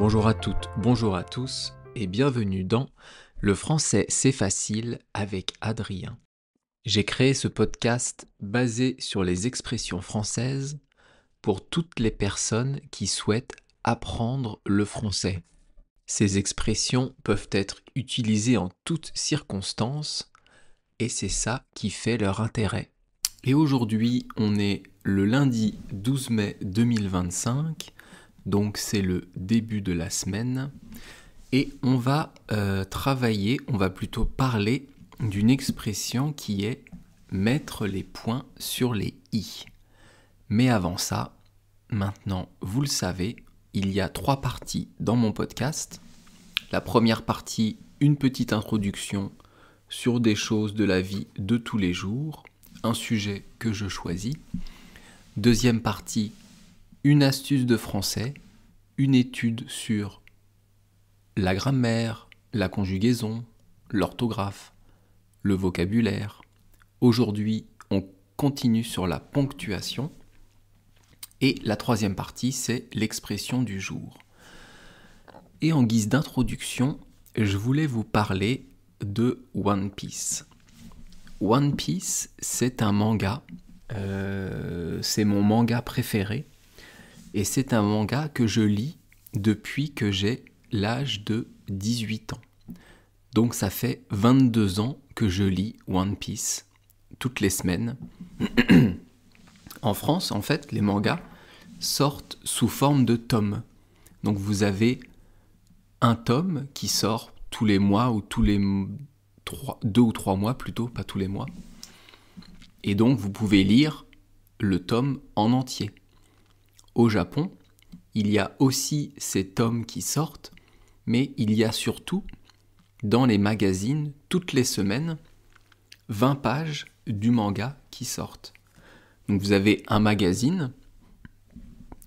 Bonjour à toutes, bonjour à tous et bienvenue dans Le français c'est facile avec Adrien. J'ai créé ce podcast basé sur les expressions françaises pour toutes les personnes qui souhaitent apprendre le français. Ces expressions peuvent être utilisées en toutes circonstances et c'est ça qui fait leur intérêt. Et aujourd'hui, on est le lundi 12 mai 2025, donc c'est le début de la semaine, et on va on va plutôt parler d'une expression qui est mettre les points sur les i. Mais avant ça, maintenant vous le savez, il y a 3 parties dans mon podcast. La première partie, une petite introduction sur des choses de la vie de tous les jours, un sujet que je choisis. Deuxième partie, une astuce de français, une étude sur la grammaire, la conjugaison, l'orthographe, le vocabulaire. Aujourd'hui, on continue sur la ponctuation. Et la troisième partie, c'est l'expression du jour. Et en guise d'introduction, je voulais vous parler de One Piece. One Piece, c'est un manga, c'est mon manga préféré, et c'est un manga que je lis depuis que j'ai l'âge de 18 ans. Donc ça fait 22 ans que je lis One Piece, toutes les semaines. En France, en fait, les mangas sortent sous forme de tomes. Donc vous avez un tome qui sort tous les mois ou tous les 2 ou 3 mois plutôt, pas tous les mois. Et donc vous pouvez lire le tome en entier. Au Japon, il y a aussi ces tomes qui sortent, mais il y a surtout, dans les magazines, toutes les semaines, 20 pages du manga qui sortent. Donc vous avez un magazine,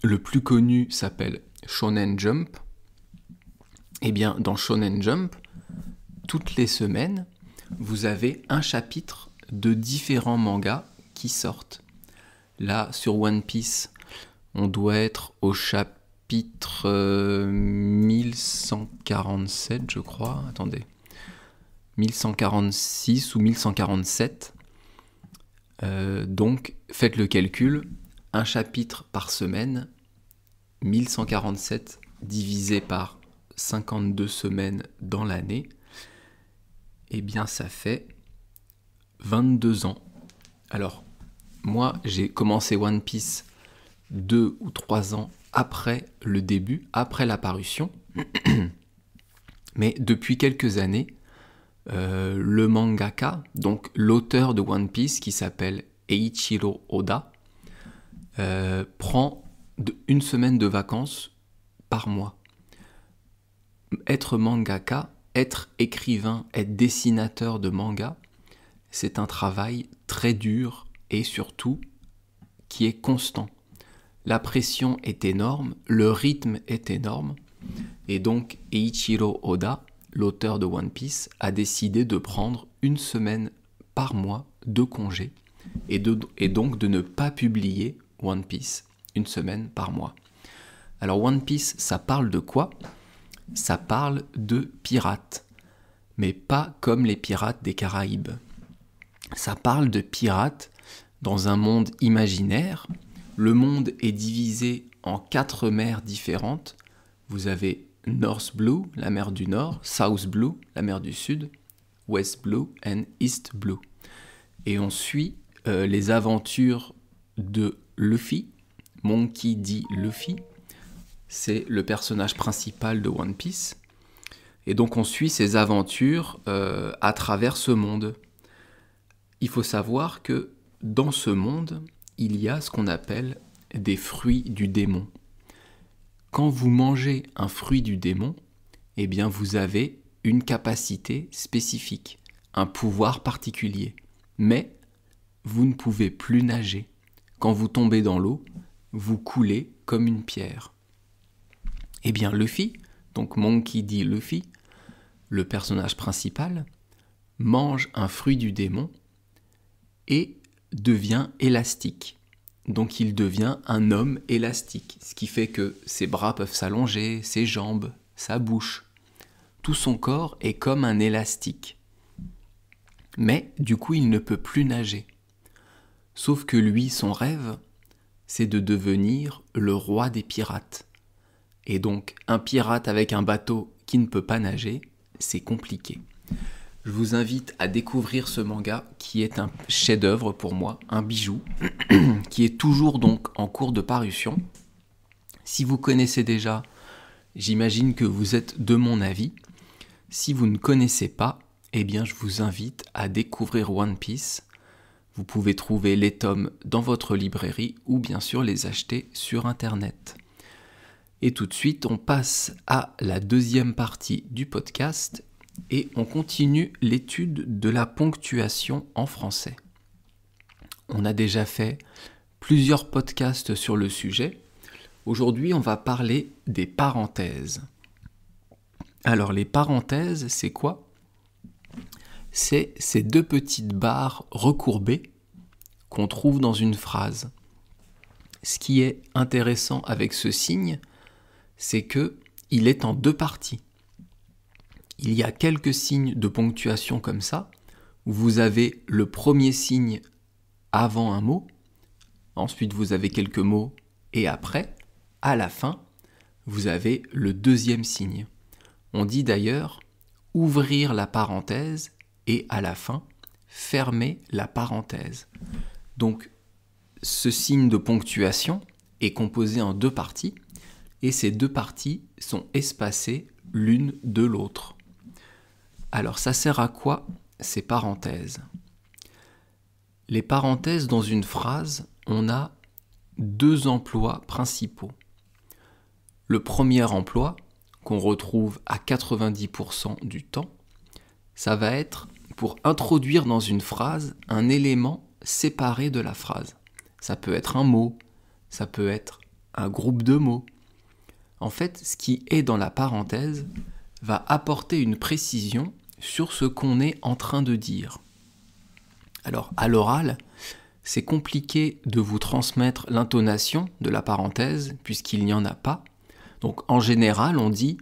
le plus connu s'appelle Shonen Jump. Et bien, dans Shonen Jump, toutes les semaines, vous avez un chapitre de différents mangas qui sortent. Là, sur One Piece, on doit être au chapitre 1147, je crois. Attendez. 1146 ou 1147. Donc, faites le calcul. Un chapitre par semaine, 1147 divisé par 52 semaines dans l'année, eh bien ça fait 22 ans. Alors, moi j'ai commencé One Piece 2 ou 3 ans après le début, après la parution, mais depuis quelques années, le mangaka, donc l'auteur de One Piece qui s'appelle Eiichiro Oda, prend une semaine de vacances par mois. Être mangaka, être écrivain, être dessinateur de manga, c'est un travail très dur et surtout qui est constant. La pression est énorme, le rythme est énorme, et donc Eiichiro Oda, l'auteur de One Piece, a décidé de prendre une semaine par mois de congé et donc de ne pas publier One Piece une semaine par mois. Alors One Piece, ça parle de quoi ? Ça parle de pirates, mais pas comme les pirates des Caraïbes. Ça parle de pirates dans un monde imaginaire. Le monde est divisé en 4 mers différentes. Vous avez North Blue, la mer du Nord, South Blue, la mer du Sud, West Blue and East Blue. Et on suit les aventures de Luffy, Monkey D. Luffy. C'est le personnage principal de One Piece. Et donc on suit ses aventures à travers ce monde. Il faut savoir que dans ce monde, il y a ce qu'on appelle des fruits du démon. Quand vous mangez un fruit du démon, eh bien vous avez une capacité spécifique, un pouvoir particulier. Mais vous ne pouvez plus nager. Quand vous tombez dans l'eau, vous coulez comme une pierre. Eh bien Luffy, donc Monkey D. Luffy, le personnage principal, mange un fruit du démon et devient élastique. donc il devient un homme élastique, ce qui fait que ses bras peuvent s'allonger, ses jambes, sa bouche. Tout son corps est comme un élastique. Mais du coup, il ne peut plus nager. Sauf que lui, son rêve, c'est de devenir le roi des pirates. Et donc, un pirate avec un bateau qui ne peut pas nager, c'est compliqué. Je vous invite à découvrir ce manga qui est un chef-d'œuvre pour moi, un bijou, qui est toujours donc en cours de parution. Si vous connaissez déjà, j'imagine que vous êtes de mon avis. Si vous ne connaissez pas, eh bien je vous invite à découvrir One Piece. Vous pouvez trouver les tomes dans votre librairie ou bien sûr les acheter sur internet. Et tout de suite, on passe à la deuxième partie du podcast et on continue l'étude de la ponctuation en français. On a déjà fait plusieurs podcasts sur le sujet. Aujourd'hui, on va parler des parenthèses. Alors, les parenthèses, c'est quoi ? C'est ces deux petites barres recourbées qu'on trouve dans une phrase. Ce qui est intéressant avec ce signe, c'est qu'il est en deux parties. Il y a quelques signes de ponctuation comme ça, où vous avez le premier signe avant un mot, ensuite vous avez quelques mots, et après, à la fin, vous avez le deuxième signe. On dit d'ailleurs ouvrir la parenthèse et à la fin, fermer la parenthèse. Donc, ce signe de ponctuation est composé en deux parties, et ces deux parties sont espacées l'une de l'autre. Alors ça sert à quoi ces parenthèses ? Les parenthèses dans une phrase, on a deux emplois principaux. Le premier emploi, qu'on retrouve à 90% du temps, ça va être pour introduire dans une phrase un élément séparé de la phrase. Ça peut être un mot, ça peut être un groupe de mots. En fait, ce qui est dans la parenthèse va apporter une précision sur ce qu'on est en train de dire. Alors, à l'oral, c'est compliqué de vous transmettre l'intonation de la parenthèse, puisqu'il n'y en a pas. Donc, en général, on dit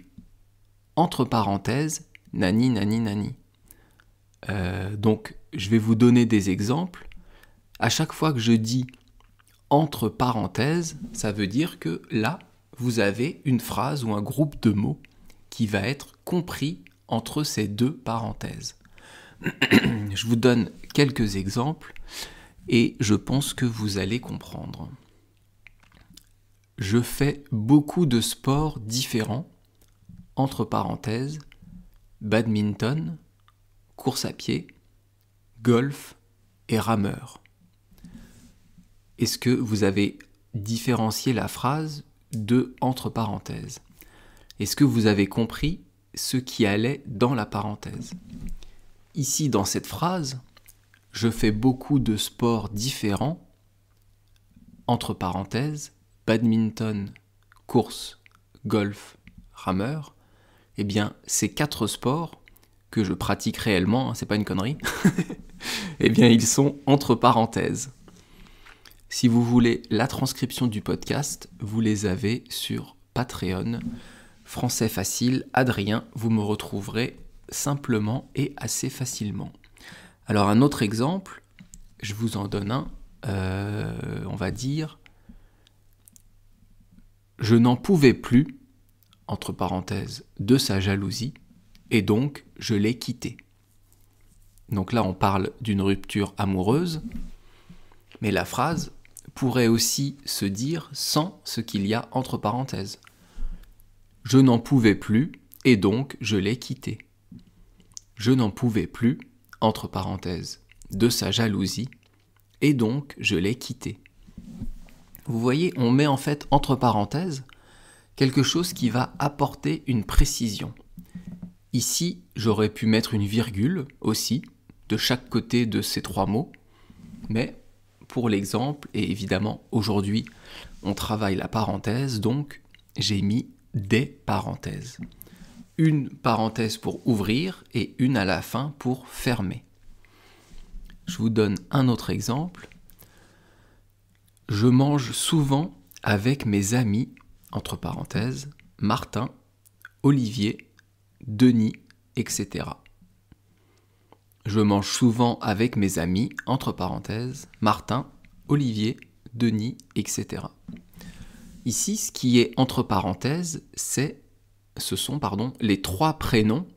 entre parenthèses, nani, nani, nani. Donc, je vais vous donner des exemples. À chaque fois que je dis entre parenthèses, ça veut dire que là, vous avez une phrase ou un groupe de mots qui va être compris entre ces deux parenthèses. Je vous donne quelques exemples et je pense que vous allez comprendre. Je fais beaucoup de sports différents, entre parenthèses, badminton, course à pied, golf et rameur. Est-ce que vous avez différencié la phrase de entre parenthèses ? Est-ce que vous avez compris ce qui allait dans la parenthèse ? Ici, dans cette phrase, je fais beaucoup de sports différents, entre parenthèses, badminton, course, golf, rameur. Eh bien, ces 4 sports que je pratique réellement, c'est pas une connerie, eh bien, ils sont entre parenthèses. Si vous voulez la transcription du podcast, vous les avez sur Patreon. Français facile, Adrien, vous me retrouverez simplement et assez facilement. Alors un autre exemple, je vous en donne un, on va dire, je n'en pouvais plus, entre parenthèses, de sa jalousie, et donc je l'ai quitté. Donc là on parle d'une rupture amoureuse, mais la phrase pourrait aussi se dire sans ce qu'il y a entre parenthèses. Je n'en pouvais plus, et donc je l'ai quitté. Je n'en pouvais plus, entre parenthèses, de sa jalousie, et donc je l'ai quitté. Vous voyez, on met en fait entre parenthèses quelque chose qui va apporter une précision. Ici, j'aurais pu mettre une virgule aussi, de chaque côté de ces 3 mots, mais pour l'exemple, et évidemment aujourd'hui on travaille la parenthèse, donc j'ai mis des parenthèses. Une parenthèse pour ouvrir et une à la fin pour fermer. Je vous donne un autre exemple. Je mange souvent avec mes amis, entre parenthèses, Martin, Olivier, Denis, etc. Je mange souvent avec mes amis, entre parenthèses, Martin, Olivier, Denis, etc. Ici, ce qui est entre parenthèses, ce sont les 3 prénoms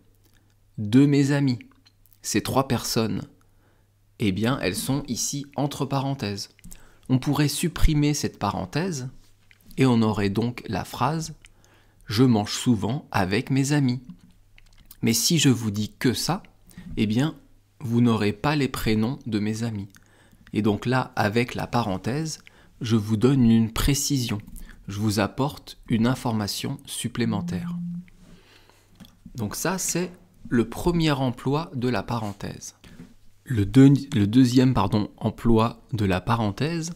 de mes amis. Ces 3 personnes, eh bien, elles sont ici entre parenthèses. On pourrait supprimer cette parenthèse et on aurait donc la phrase « Je mange souvent avec mes amis ». Mais si je vous dis que ça, eh bien, vous n'aurez pas les prénoms de mes amis. Et donc là, avec la parenthèse, je vous donne une précision. Je vous apporte une information supplémentaire. Donc ça, c'est le premier emploi de la parenthèse. Le deuxième emploi de la parenthèse,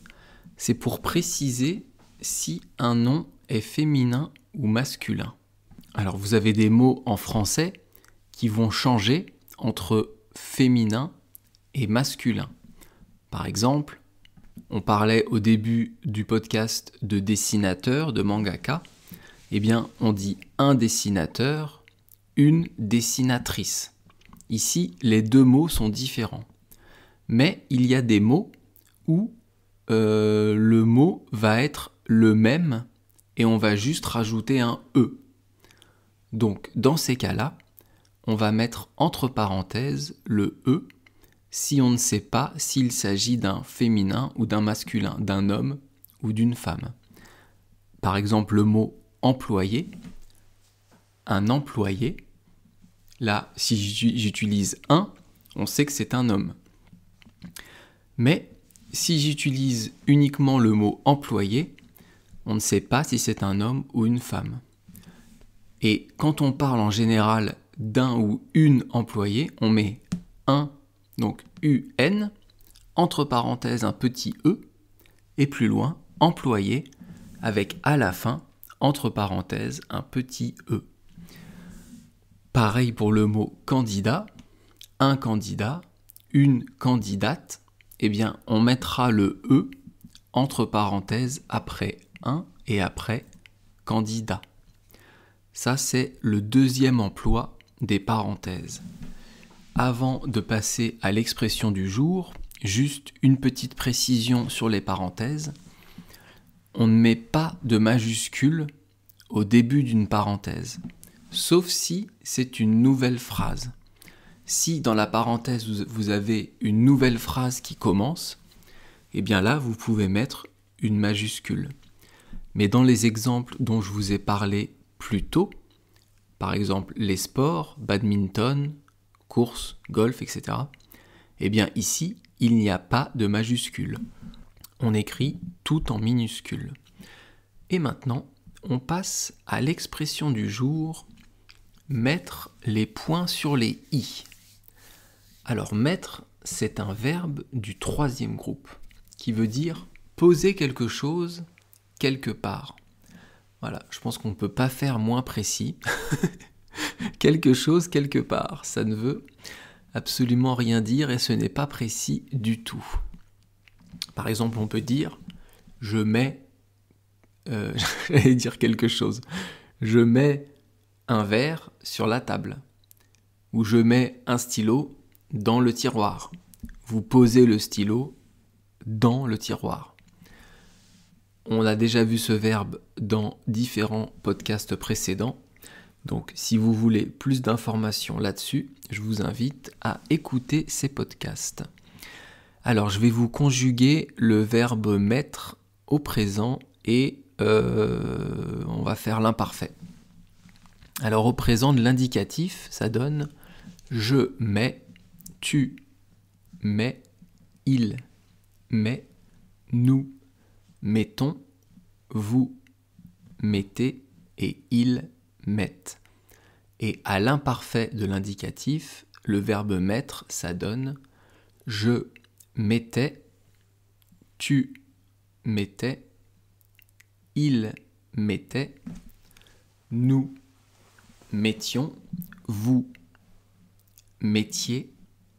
c'est pour préciser si un nom est féminin ou masculin. Alors vous avez des mots en français qui vont changer entre féminin et masculin. Par exemple, on parlait au début du podcast de dessinateur, de mangaka. Eh bien, on dit un dessinateur, une dessinatrice. Ici, les 2 mots sont différents. Mais il y a des mots où le mot va être le même et on va juste rajouter un « e ». Donc, dans ces cas-là, on va mettre entre parenthèses le « e » si on ne sait pas s'il s'agit d'un féminin ou d'un masculin, d'un homme ou d'une femme. Par exemple, le mot « employé », un employé, là, si j'utilise « un », on sait que c'est un homme. Mais si j'utilise uniquement le mot « employé », on ne sait pas si c'est un homme ou une femme. Et quand on parle en général d'un ou une employé, on met un, donc UN, entre parenthèses un petit e, et plus loin, employé, avec à la fin, entre parenthèses, un petit e. Pareil pour le mot candidat, un candidat, une candidate, eh bien on mettra le e entre parenthèses après un et après candidat. Ça, c'est le deuxième emploi des parenthèses. Avant de passer à l'expression du jour, juste une petite précision sur les parenthèses. On ne met pas de majuscule au début d'une parenthèse, sauf si c'est une nouvelle phrase. Si dans la parenthèse vous avez une nouvelle phrase qui commence, eh bien là vous pouvez mettre une majuscule. Mais dans les exemples dont je vous ai parlé plus tôt, par exemple les sports, badminton, course, golf, etc., eh bien ici, il n'y a pas de majuscule. On écrit tout en minuscule. Et maintenant, on passe à l'expression du jour, mettre les points sur les i. Alors mettre, c'est un verbe du 3e groupe, qui veut dire poser quelque chose quelque part. Voilà, je pense qu'on ne peut pas faire moins précis. Quelque chose quelque part, ça ne veut absolument rien dire et ce n'est pas précis du tout. Par exemple, on peut dire je mets j'allais dire quelque chose. Je mets un verre sur la table. Ou je mets un stylo dans le tiroir. Vous posez le stylo dans le tiroir. On a déjà vu ce verbe dans différents podcasts précédents. Donc, si vous voulez plus d'informations là-dessus, je vous invite à écouter ces podcasts. Alors, je vais vous conjuguer le verbe mettre au présent et on va faire l'imparfait. Alors, au présent de l'indicatif, ça donne je mets, tu mets, il met, nous mettons, vous mettez et ils mettent. Et à l'imparfait de l'indicatif, le verbe mettre, ça donne je mettais, tu mettais, il mettait, nous mettions, vous mettiez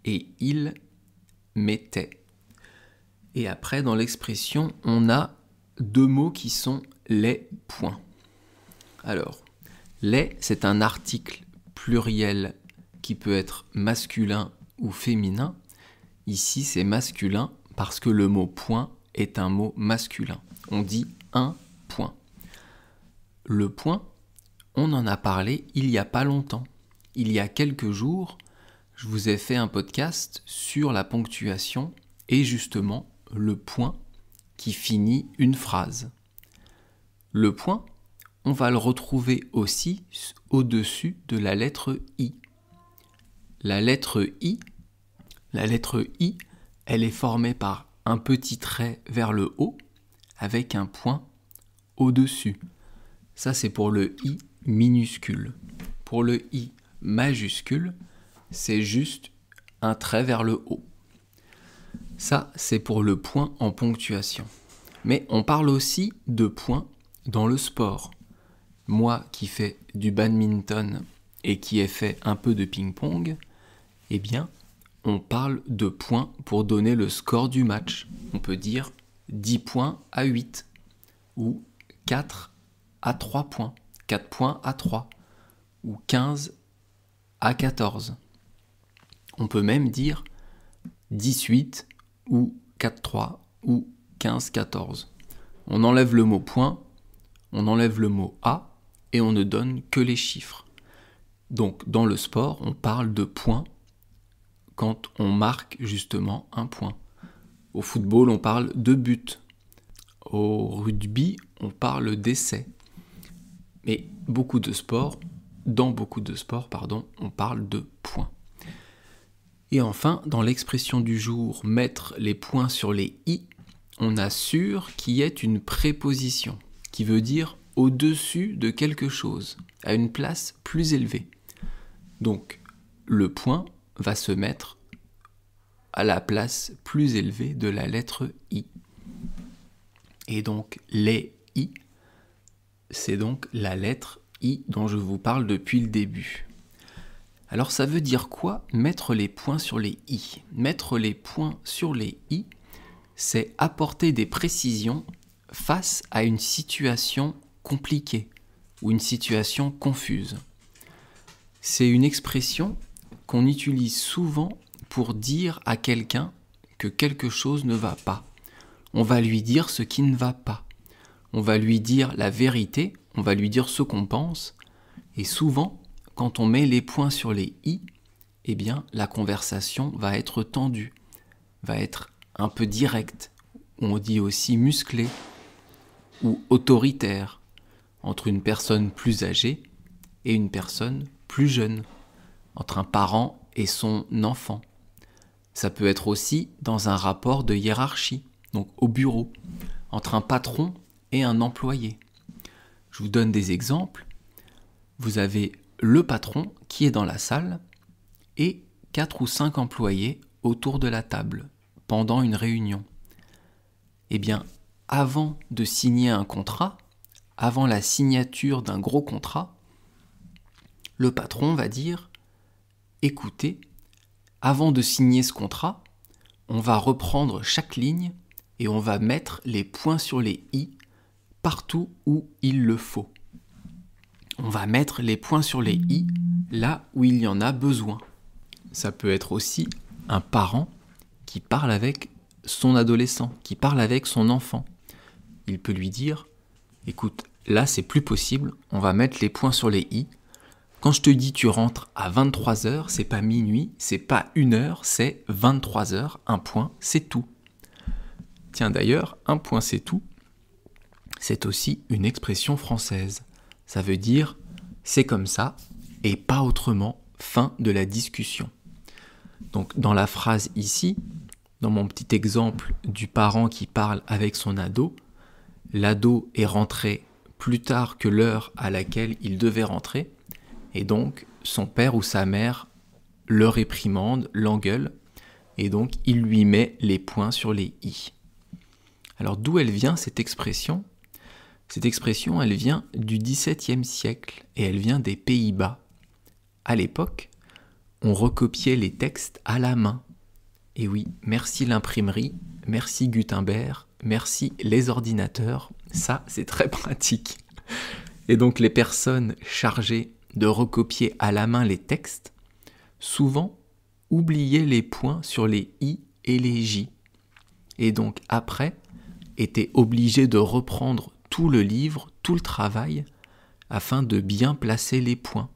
et il mettait. Et après, dans l'expression, on a deux mots qui sont les points. Alors, les, c'est un article pluriel qui peut être masculin ou féminin. Ici, c'est masculin parce que le mot point est un mot masculin. On dit un point. Le point, on en a parlé il n'y a pas longtemps. Il y a quelques jours, je vous ai fait un podcast sur la ponctuation et justement le point qui finit une phrase. Le point, on va le retrouver aussi au-dessus de la lettre I. La lettre I, elle est formée par un petit trait vers le haut avec un point au-dessus. Ça, c'est pour le I minuscule. Pour le I majuscule, c'est juste un trait vers le haut. Ça, c'est pour le point en ponctuation. Mais on parle aussi de points dans le sport. Moi qui fais du badminton et qui ai fait un peu de ping-pong, eh bien, on parle de points pour donner le score du match. On peut dire 10 points à 8 ou 4 à 3 points, 4 points à 3 ou 15 à 14. On peut même dire 18 ou 4-3 ou 15-14. On enlève le mot point, on enlève le mot à et on ne donne que les chiffres. Donc dans le sport, on parle de points quand on marque justement un point. Au football, on parle de but. Au rugby, on parle d'essai. Mais dans beaucoup de sports, on parle de points. Et enfin, dans l'expression du jour, mettre les points sur les i, on assure qu'il y ait une préposition, qui veut dire au-dessus de quelque chose, à une place plus élevée. Donc, le point va se mettre à la place plus élevée de la lettre I. Et donc, les I, c'est donc la lettre I dont je vous parle depuis le début. Alors, ça veut dire quoi, mettre les points sur les I? Mettre les points sur les I, c'est apporter des précisions face à une situation compliquée ou une situation confuse. C'est une expression qu'on utilise souvent pour dire à quelqu'un que quelque chose ne va pas. On va lui dire ce qui ne va pas. On va lui dire la vérité, on va lui dire ce qu'on pense. Et souvent, quand on met les points sur les i, eh bien, la conversation va être tendue, va être un peu directe. On dit aussi musclée ou autoritaire entre une personne plus âgée et une personne plus jeune, entre un parent et son enfant. Ça peut être aussi dans un rapport de hiérarchie, donc au bureau, entre un patron et un employé. Je vous donne des exemples. Vous avez le patron qui est dans la salle et 4 ou 5 employés autour de la table pendant une réunion. Eh bien, avant de signer un contrat, avant la signature d'un gros contrat, le patron va dire « Écoutez, avant de signer ce contrat, on va reprendre chaque ligne et on va mettre les points sur les i partout où il le faut. On va mettre les points sur les i là où il y en a besoin. » Ça peut être aussi un parent qui parle avec son adolescent, qui parle avec son enfant. Il peut lui dire « Écoute, là c'est plus possible, on va mettre les points sur les i. Quand je te dis tu rentres à 23h, c'est pas minuit, c'est pas 1h, c'est 23h, un point, c'est tout. » Tiens d'ailleurs, un point c'est tout, c'est aussi une expression française. Ça veut dire c'est comme ça et pas autrement, fin de la discussion. Donc dans la phrase ici, dans mon petit exemple du parent qui parle avec son ado, l'ado est rentré plus tard que l'heure à laquelle il devait rentrer, et donc son père ou sa mère le réprimande, l'engueule, et donc il lui met les points sur les i. Alors d'où elle vient cette expression ? Cette expression, elle vient du XVIIe siècle et elle vient des Pays-Bas. À l'époque, on recopiait les textes à la main. Et oui, merci l'imprimerie, merci Gutenberg, merci les ordinateurs, ça c'est très pratique. Et donc les personnes chargées de recopier à la main les textes, souvent oubliaient les points sur les i et les j. Et donc après, étaient obligées de reprendre tout le livre, tout le travail, afin de bien placer les points.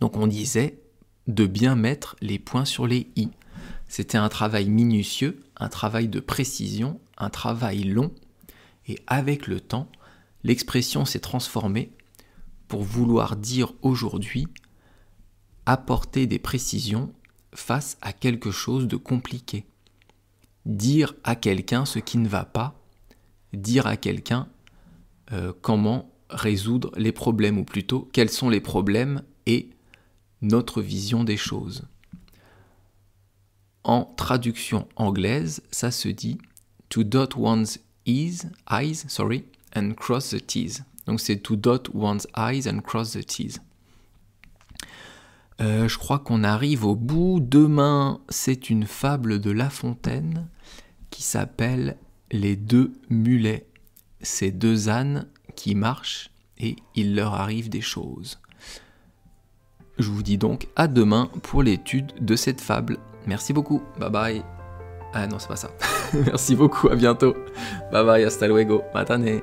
Donc on disait de bien mettre les points sur les i. C'était un travail minutieux, un travail de précision, un travail long, et avec le temps, l'expression s'est transformée pour vouloir dire aujourd'hui apporter des précisions face à quelque chose de compliqué. Dire à quelqu'un ce qui ne va pas, dire à quelqu'un comment résoudre les problèmes, ou plutôt quels sont les problèmes et notre vision des choses. En traduction anglaise, ça se dit « to dot one's eyes, and cross the t's ». Donc c'est « to dot one's eyes and cross the t's ». Je crois qu'on arrive au bout. Demain, c'est une fable de La Fontaine qui s'appelle « Les deux mulets ». C'est deux ânes qui marchent et il leur arrive des choses. Je vous dis donc à demain pour l'étude de cette fable. Merci beaucoup, bye bye. Ah non, c'est pas ça. Merci beaucoup, à bientôt. Bye bye, hasta luego, matane.